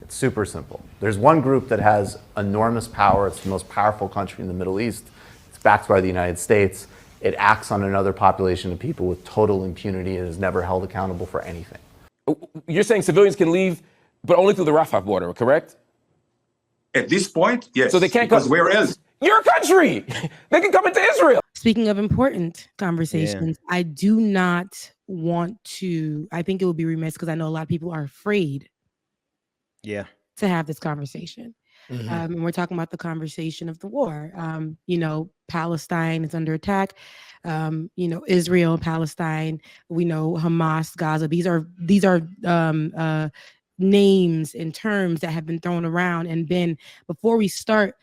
It's super simple. There's one group that has enormous power. It's the most powerful country in the Middle East. It's backed by the United States. It acts on another population of people with total impunity and is never held accountable for anything. You're saying civilians can leave, but only through the Rafah border, correct? At this point, yes. So they can't because come. Where else? Your country. They can come into Israel. Speaking of important conversations, I do not want to, I think it would be remiss because I know a lot of people are afraid to have this conversation. And we're talking about the conversation of the war. Palestine is under attack. Israel and Palestine. We know Hamas, Gaza. These are names and terms that have been thrown around. And Ben, before we start,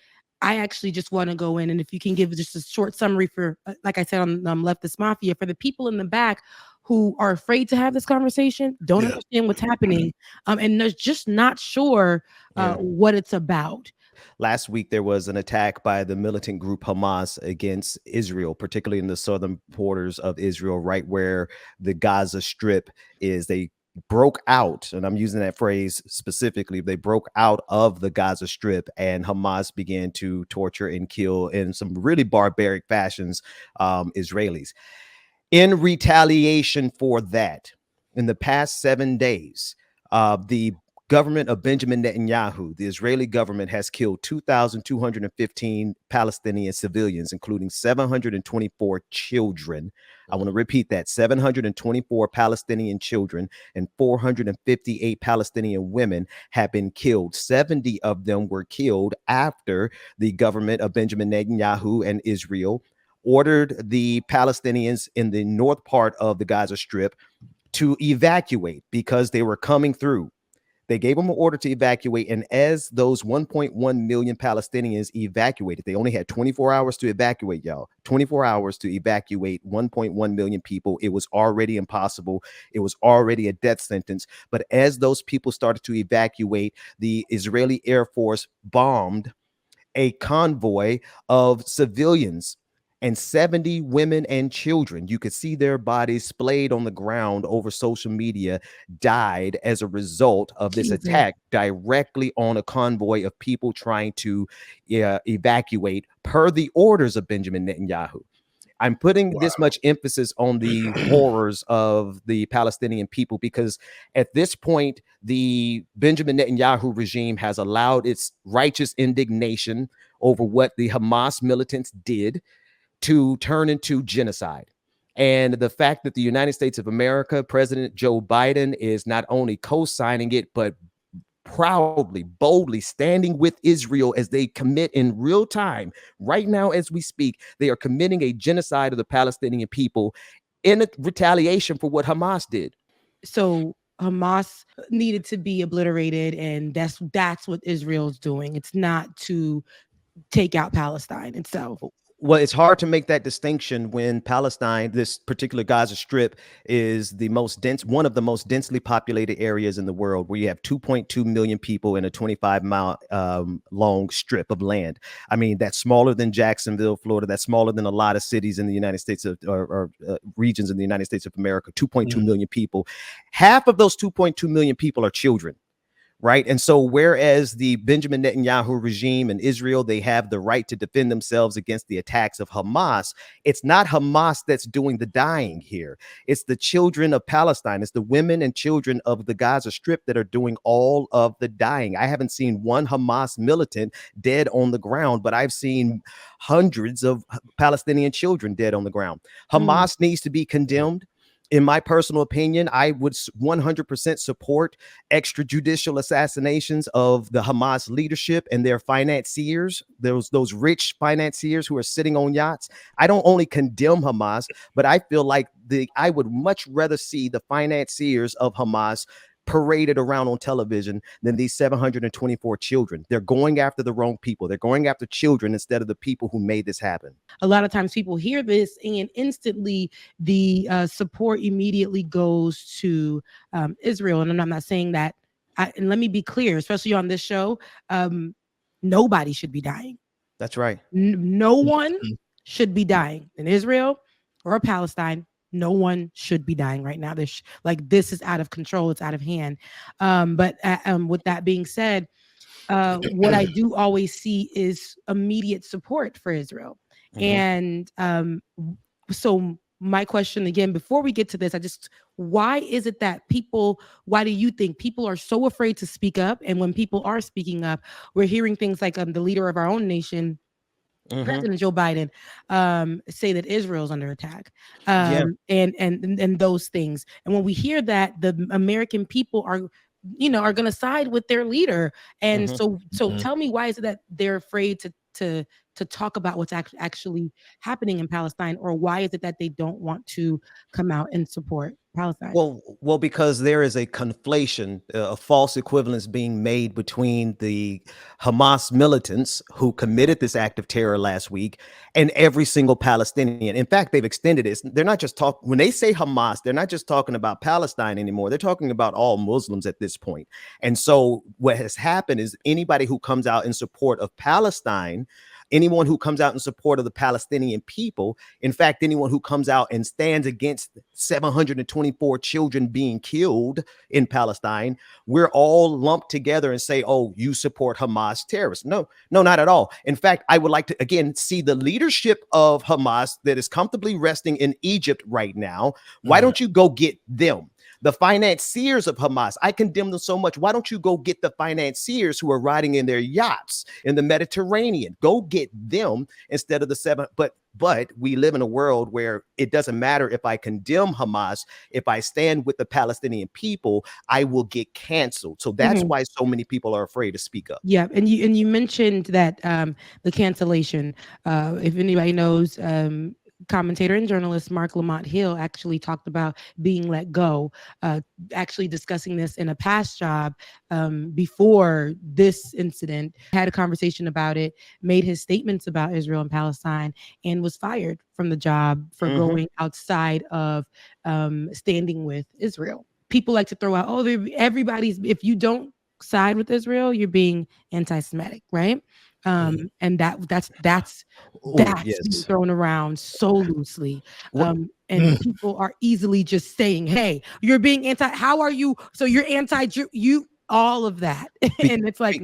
I actually just want to go in, and if you can give just a short summary for, like I said on Leftist Mafia, for the people in the back who are afraid to have this conversation, don't understand what's happening, and they're just not sure what it's about. Last week, there was an attack by the militant group Hamas against Israel, particularly in the southern borders of Israel, right where the Gaza Strip is. They broke out, and I'm using that phrase specifically, they broke out of the Gaza Strip, and Hamas began to torture and kill in some really barbaric fashions Israelis. In retaliation for that, in the past 7 days, the government of Benjamin Netanyahu, the Israeli government, has killed 2,215 Palestinian civilians, including 724 children. I want to repeat that: 724 Palestinian children and 458 Palestinian women have been killed. 70 of them were killed after the government of Benjamin Netanyahu and Israel ordered the Palestinians in the north part of the Gaza Strip to evacuate because they were coming through. They gave them an order to evacuate, and as those 1.1 million Palestinians evacuated, they only had 24 hours to evacuate, y'all. 24 hours to evacuate 1.1 million people. It was already impossible. It was already a death sentence. But as those people started to evacuate, the Israeli Air Force bombed a convoy of civilians, and 70 women and children, you could see their bodies splayed on the ground over social media, died as a result of this attack directly on a convoy of people trying to evacuate per the orders of Benjamin Netanyahu. I'm putting this much emphasis on the horrors of the Palestinian people because at this point, the Benjamin Netanyahu regime has allowed its righteous indignation over what the Hamas militants did to turn into genocide. And the fact that the United States of America, President Joe Biden, is not only co-signing it, but proudly, boldly standing with Israel as they commit in real time. Right now, as we speak, they are committing a genocide of the Palestinian people in retaliation for what Hamas did. So Hamas needed to be obliterated, and that's what Israel's doing. It's not to take out Palestine itself. Well, it's hard to make that distinction when Palestine, this particular Gaza Strip, is the most dense, one of the most densely populated areas in the world, where you have 2.2 million people in a 25-mile long strip of land. I mean, that's smaller than Jacksonville, Florida. That's smaller than a lot of cities in the United States or regions in the United States of America. 2.2 million people. Half of those 2.2 million people are children. Right. And so whereas the Benjamin Netanyahu regime in Israel, they have the right to defend themselves against the attacks of Hamas, it's not Hamas that's doing the dying here. It's the children of Palestine. It's the women and children of the Gaza Strip that are doing all of the dying. I haven't seen one Hamas militant dead on the ground, but I've seen hundreds of Palestinian children dead on the ground. Hamas needs to be condemned. In my personal opinion, I would 100% support extrajudicial assassinations of the Hamas leadership and their financiers, those rich financiers who are sitting on yachts. I don't only condemn Hamas, but I feel like I would much rather see the financiers of Hamas paraded around on television than these 724 children. They're going after the wrong people. They're going after children instead of the people who made this happen. A lot of times people hear this and instantly the support immediately goes to Israel. And I'm not saying that, and let me be clear, especially on this show, nobody should be dying. That's right. No one should be dying in Israel or Palestine No one should be dying right now. This is out of control. It's out of hand. But with that being said, what I do always see is immediate support for Israel. And so my question again, before we get to this, why is it that why do you think people are so afraid to speak up? And when people are speaking up, we're hearing things like the leader of our own nation, President Joe Biden, say that Israel's under attack, and those things. And when we hear that, the American people are going to side with their leader. And so tell me, why is it that they're afraid to talk about what's actually happening in Palestine, or why is it that they don't want to come out and support Palestine? Well, because there is a conflation, a false equivalence being made between the Hamas militants who committed this act of terror last week and every single Palestinian. In fact, they've extended it. They're not just when they say Hamas, they're not just talking about Palestine anymore. They're talking about all Muslims at this point. And so what has happened is anybody who comes out in support of Palestine, anyone who comes out in support of the Palestinian people, in fact, anyone who comes out and stands against 724 children being killed in Palestine, we're all lumped together and say, oh, you support Hamas terrorists. No, not at all. In fact, I would like to, again, see the leadership of Hamas that is comfortably resting in Egypt right now. Why don't you go get them? The financiers of Hamas, I condemn them so much. Why don't you go get the financiers who are riding in their yachts in the Mediterranean? Go get them instead of the seven. But we live in a world where it doesn't matter if I condemn Hamas. If I stand with the Palestinian people, I will get canceled. So that's why so many people are afraid to speak up. Yeah, and you mentioned that the cancellation. If anybody knows, commentator and journalist Marc Lamont HIll actually talked about being let go, actually discussing this in a past job before this incident, had a conversation about it, made his statements about Israel and Palestine, and was fired from the job for going outside of standing with Israel. People like to throw out, if you don't side with Israel, you're being anti-Semitic, right? And that's being thrown around so loosely. And people are easily just saying, hey, you're being how are you? So you're anti-Jew, all of that. And it's like,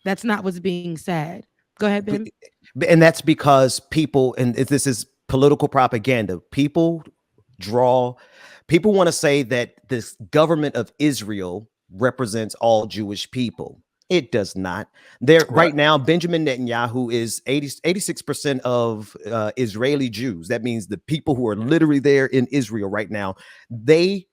that's not what's being said. Go ahead, Ben. And that's because people, and this is political propaganda, people want to say that this government of Israel represents all Jewish people. It does not. Right now, Benjamin Netanyahu is 86% of Israeli Jews. That means the people who are literally there in Israel right now, they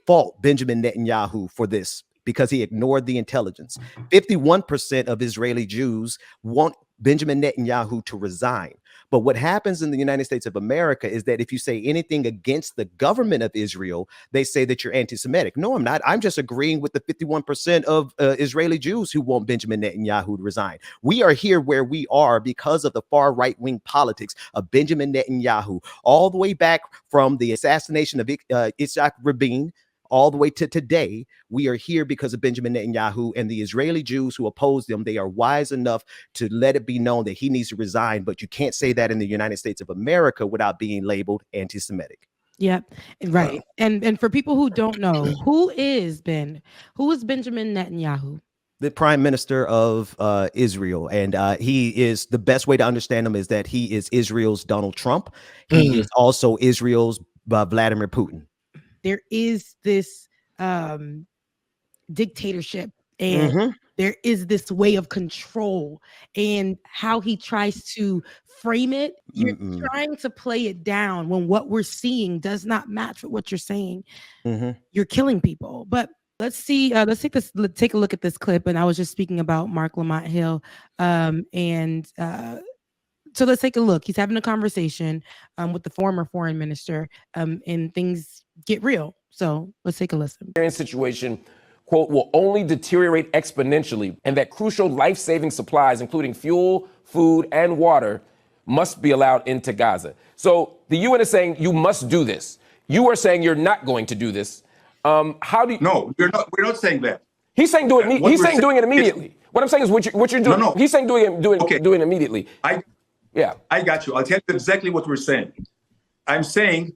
fault Benjamin Netanyahu for this because he ignored the intelligence. 51% of Israeli Jews want Benjamin Netanyahu to resign. But what happens in the United States of America is that if you say anything against the government of Israel, they say that you're anti-Semitic. No, I'm not. I'm just agreeing with the 51% of Israeli Jews who want Benjamin Netanyahu to resign. We are here where we are because of the far right-wing politics of Benjamin Netanyahu, all the way back from the assassination of Yitzhak Rabin, all the way to today. We are here because of Benjamin Netanyahu, and the Israeli Jews who oppose them. They are wise enough to let it be known that he needs to resign, but you can't say that in the United States of America without being labeled anti-Semitic. Yep. Right. And for people who don't know, who is Benjamin Netanyahu? The prime minister of Israel. And he is, the best way to understand him is that he is Israel's Donald Trump. He is also Israel's Vladimir Putin. There is this dictatorship, and there is this way of control, and how he tries to frame it. You're trying to play it down when what we're seeing does not match with what you're saying. You're killing people. But let's see. Let's take a look at this clip. And I was just speaking about Marc Lamont HIll, so let's take a look. He's having a conversation with the former foreign minister, and things get real. So let's take a listen. Situation, quote, will only deteriorate exponentially, and that crucial life-saving supplies, including fuel, food, and water, must be allowed into Gaza. So the UN is saying you must do this. You are saying you're not going to do this. How do you? No, we're not saying that. He's saying doing it immediately. What I'm saying is what you're doing. No. He's saying doing it immediately. I got you. I'll tell you exactly what we're saying. I'm saying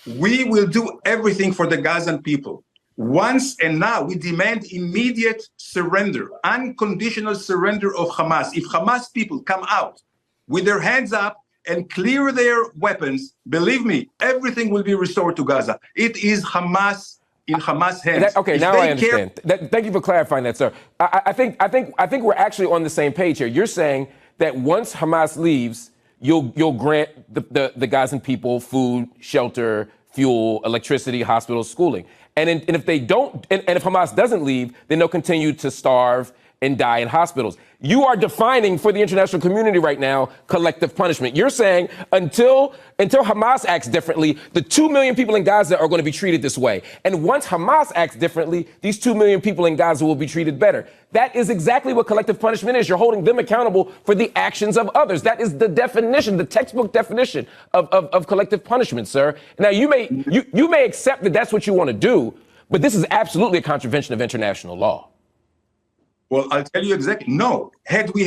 We will do everything for the Gazan people. Once and now, we demand immediate surrender, unconditional surrender of Hamas. If Hamas people come out with their hands up and clear their weapons, believe me, everything will be restored to Gaza. It is Hamas in Hamas hands. Okay, now I understand. Thank you for clarifying that, sir. I think we're actually on the same page here. You're saying that once Hamas leaves, you'll grant the Gazan people food, shelter, fuel, electricity, hospitals, schooling. And if they don't, and if Hamas doesn't leave, then they'll continue to starve and die in hospitals. You are defining for the international community right now collective punishment. You're saying until Hamas acts differently, the 2 million people in Gaza are going to be treated this way. And once Hamas acts differently, these 2 million people in Gaza will be treated better. That is exactly what collective punishment is. You're holding them accountable for the actions of others. That is the definition, the textbook definition of collective punishment, sir. Now, you may accept that that's what you want to do, but this is absolutely a contravention of international law. Well, I'll tell you exactly. No, had we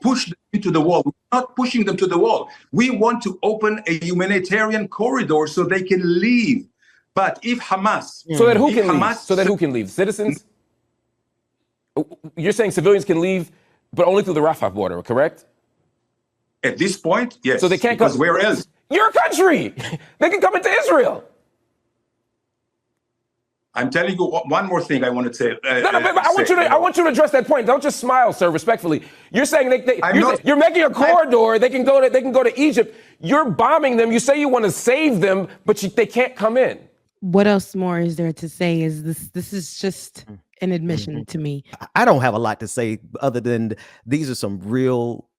pushed them into the wall, we're not pushing them to the wall. We want to open a humanitarian corridor so they can leave. But if Hamas, so that who can leave? Citizens? You're saying civilians can leave, but only through the Rafah border, correct? At this point, yes. So they can't come. Where else? Your country. They can come into Israel. I'm telling you one more thing I want to say. I want you to address that point. Don't just smile, sir, respectfully. You're saying you're making a corridor. They can go to Egypt. You're bombing them. You say you want to save them, but they can't come in. What else more is there to say? Is this is just an admission to me. I don't have a lot to say other than these are some real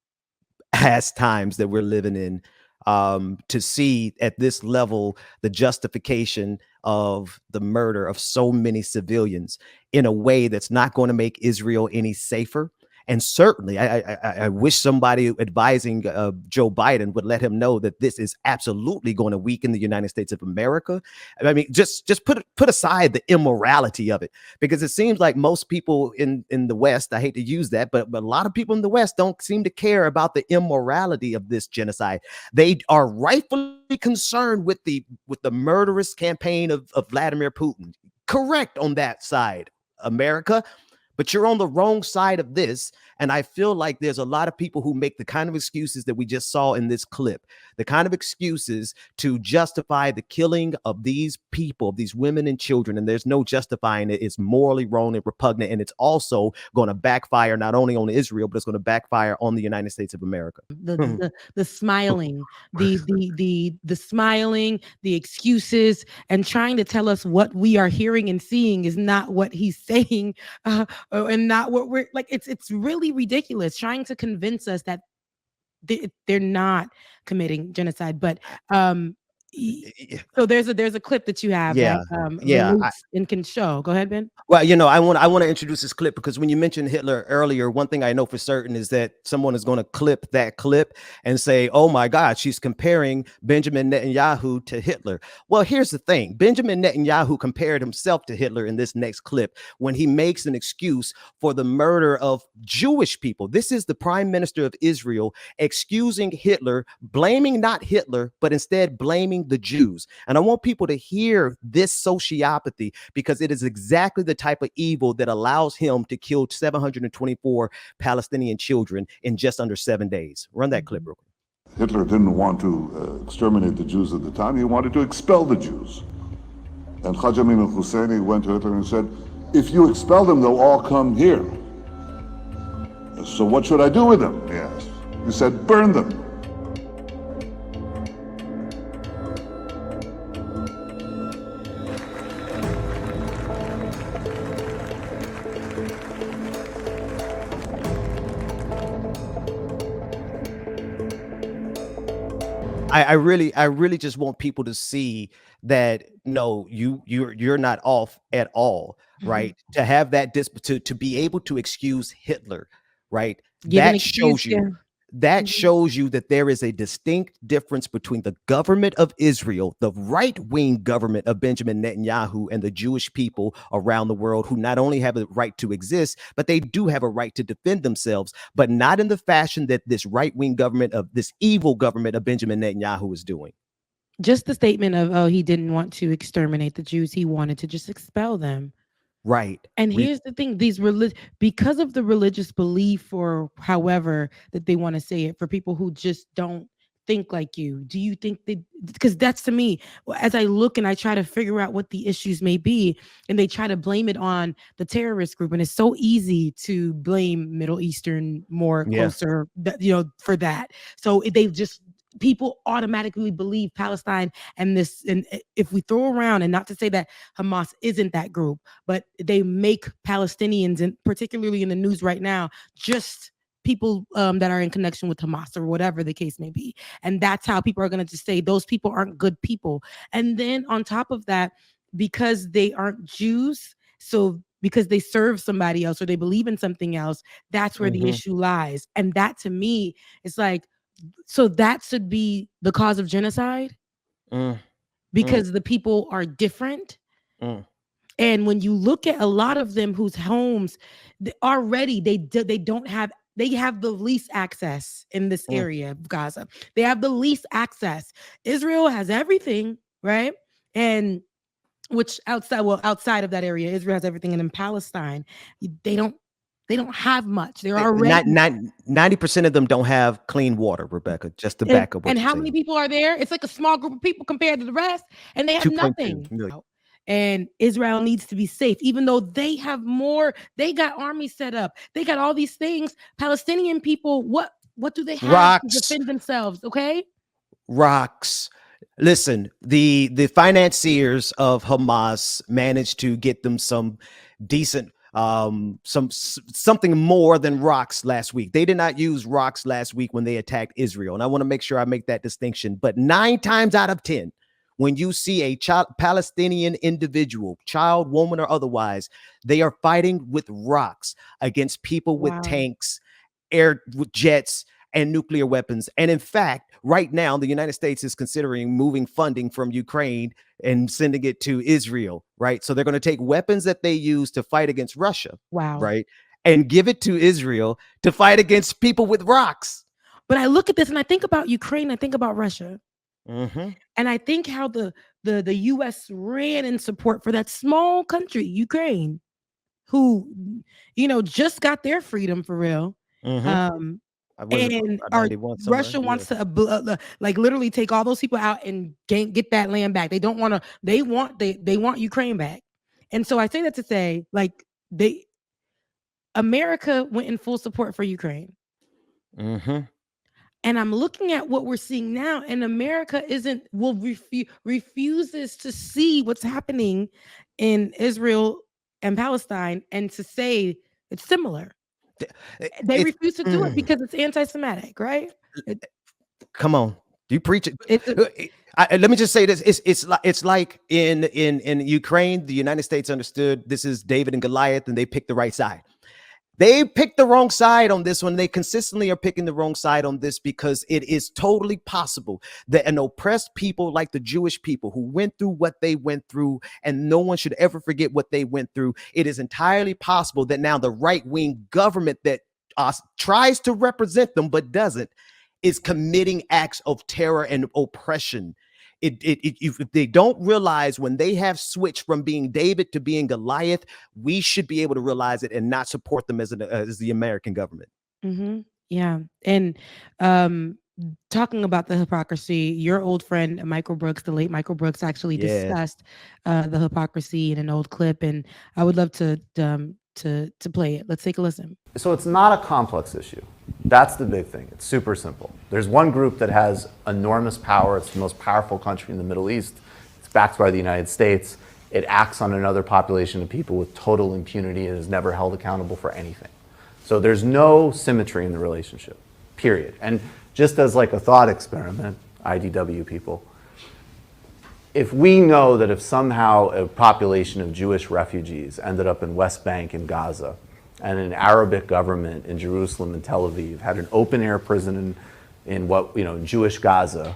ass times that we're living in. To see at this level the justification of the murder of so many civilians in a way that's not going to make Israel any safer. And certainly, I wish somebody advising Joe Biden would let him know that this is absolutely going to weaken the United States of America. I mean, just put aside the immorality of it, because it seems like most people in the West, I hate to use that, but a lot of people in the West don't seem to care about the immorality of this genocide. They are rightfully concerned with the murderous campaign of Vladimir Putin. Correct on that side, America. But you're on the wrong side of this. And I feel like there's a lot of people who make the kind of excuses that we just saw in this clip, the kind of excuses to justify the killing of these people, these women and children. And there's no justifying it. It's morally wrong and repugnant. And it's also going to backfire not only on Israel, but it's going to backfire on the United States of America. The smiling, the smiling, the excuses, and trying to tell us what we are hearing and seeing is not what he's saying. And not what we're like. It's really ridiculous trying to convince us that they're not committing genocide. But so there's a clip that you have and can show. Go ahead, Ben. Well, I want to introduce this clip because when you mentioned Hitler earlier, one thing I know for certain is that someone is going to clip that clip and say, oh my God, she's comparing Benjamin Netanyahu to Hitler. Well, here's the thing. Benjamin Netanyahu compared himself to Hitler in this next clip when he makes an excuse for the murder of Jewish people. This is the prime minister of Israel excusing Hitler, blaming not Hitler, but instead blaming the Jews. And I want people to hear this sociopathy because it is exactly the type of evil that allows him to kill 724 Palestinian children in just under 7 days. Run that clip real quick. Hitler didn't want to exterminate the Jews at the time. He wanted to expel the Jews. And Haj Amin al-Husseini went to Hitler and said, if you expel them, they'll all come here. So what should I do with them? He asked. He said, burn them. I really just want people to see that no, you're not off at all, right? To have that to be able to excuse Hitler, right? That shows you that there is a distinct difference between the government of Israel, the right-wing government of Benjamin Netanyahu, and the Jewish people around the world who not only have a right to exist, but they do have a right to defend themselves, but not in the fashion that this right-wing government of this evil government of Benjamin Netanyahu is doing. Just the statement of, oh, he didn't want to exterminate the Jews. He wanted to just expel them. Right. And here's the thing, because of the religious belief, or however that they want to say it, for people who just don't think like you, do you think because that's, to me, as I look and I try to figure out what the issues may be, and they try to blame it on the terrorist group, and it's so easy to blame Middle Eastern more closer, for that. So people automatically believe Palestine and this, and if we throw around, and not to say that Hamas isn't that group, but they make Palestinians, and particularly in the news right now, just people that are in connection with Hamas or whatever the case may be. And that's how people are going to just say those people aren't good people. And then on top of that, because they aren't Jews, so because they serve somebody else or they believe in something else, that's where the issue lies. And that, to me, is like, so that should be the cause of genocide because the people are different. And when you look at a lot of them whose homes already they have the least access in this area of Gaza. They have the least access. Israel has everything, right? And which outside of that area, Israel has everything. And in Palestine, they don't have much. They're already 90% of them don't have clean water, Rebecca, just to back up what and you're how saying. many people are there? It's like a small group of people compared to the rest, and they have nothing. Million. And Israel needs to be safe, even though they have more. They got armies set up. They got all these things. Palestinian people, what do they have to defend themselves? Okay, rocks. Listen, the financiers of Hamas managed to get them some decent something more than rocks last week. They did not use rocks last week when they attacked Israel. And I want to make sure I make that distinction. But 9 times out of 10, when you see a Palestinian individual, child, woman, or otherwise, they are fighting with rocks against people with tanks, with jets, and nuclear weapons. And in fact, right now, the United States is considering moving funding from Ukraine and sending it to Israel, right? So they're going to take weapons that they use to fight against Russia, right? And give it to Israel to fight against people with rocks. But I look at this and I think about Ukraine, I think about Russia. And I think how the U.S. ran in support for that small country, Ukraine, who, just got their freedom for real. And Russia wants to like literally take all those people out and get that land back. They don't want to. They want Ukraine back. And so I say that to say, like, America went in full support for Ukraine. And I'm looking at what we're seeing now, and America refuses to see what's happening in Israel and Palestine, and to say it's similar. They refuse to do it because it's anti-Semitic, right? Come on, you preach it. Let me just say this: it's like in Ukraine, the United States understood this is David and Goliath, and they picked the right side. They picked the wrong side on this one. They consistently are picking the wrong side on this because it is totally possible that an oppressed people like the Jewish people who went through what they went through, and no one should ever forget what they went through. It is entirely possible that now the right-wing government that tries to represent them but doesn't is committing acts of terror and oppression. If they don't realize when they have switched from being David to being Goliath, we should be able to realize it and not support them as the American government. Yeah. And talking about the hypocrisy, your old friend Michael Brooks, the late Michael Brooks, actually discussed the hypocrisy in an old clip, and I would love to play it. Let's take a listen. So it's not a complex issue. That's the big thing. It's super simple. There's one group that has enormous power. It's the most powerful country in the Middle East. It's backed by the United States. It acts on another population of people with total impunity and is never held accountable for anything. So there's no symmetry in the relationship, period. And just as like a thought experiment, IDW people, if we know that if somehow a population of Jewish refugees ended up in West Bank and Gaza, and an Arabic government in Jerusalem and Tel Aviv had an open-air prison in Jewish Gaza,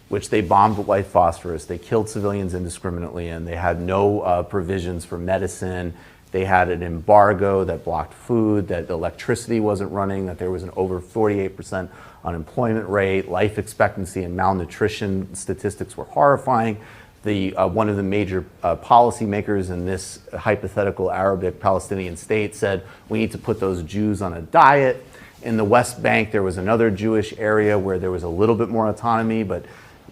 which they bombed with white phosphorus, they killed civilians indiscriminately, and they had no provisions for medicine They had an embargo that blocked food, that the electricity wasn't running, that there was an over 48% unemployment rate, life expectancy and malnutrition statistics were horrifying. One of the major policymakers in this hypothetical Arabic Palestinian state said, we need to put those Jews on a diet. In the West Bank, there was another Jewish area where there was a little bit more autonomy, but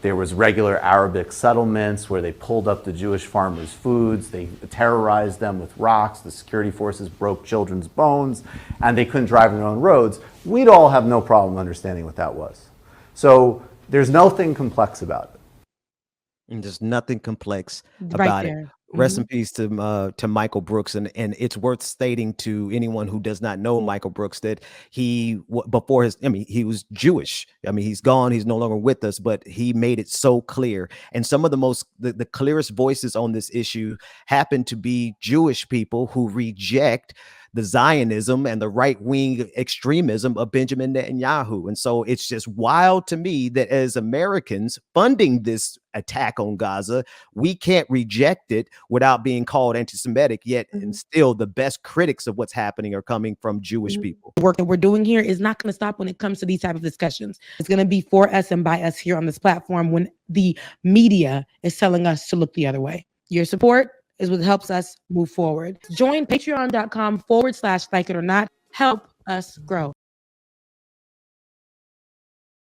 there was regular Arabic settlements where they pulled up the Jewish farmers' foods, they terrorized them with rocks, the security forces broke children's bones, and they couldn't drive on their own roads. We'd all have no problem understanding what that was. So there's nothing complex about it. And there's nothing complex about it. Rest in peace to Michael Brooks, and it's worth stating to anyone who does not know Michael Brooks that he was Jewish. I mean, he's gone, he's no longer with us, but he made it so clear. And some of the clearest voices on this issue happen to be Jewish people who reject the Zionism and the right-wing extremism of Benjamin Netanyahu. And so it's just wild to me that as Americans funding this attack on Gaza, we can't reject it without being called anti-Semitic, yet and still the best critics of what's happening are coming from Jewish people. The work that we're doing here is not going to stop when it comes to these type of discussions. It's going to be for us and by us here on this platform when the media is telling us to look the other way. Your support is what helps us move forward. Join patreon.com/like it or not. Help us grow.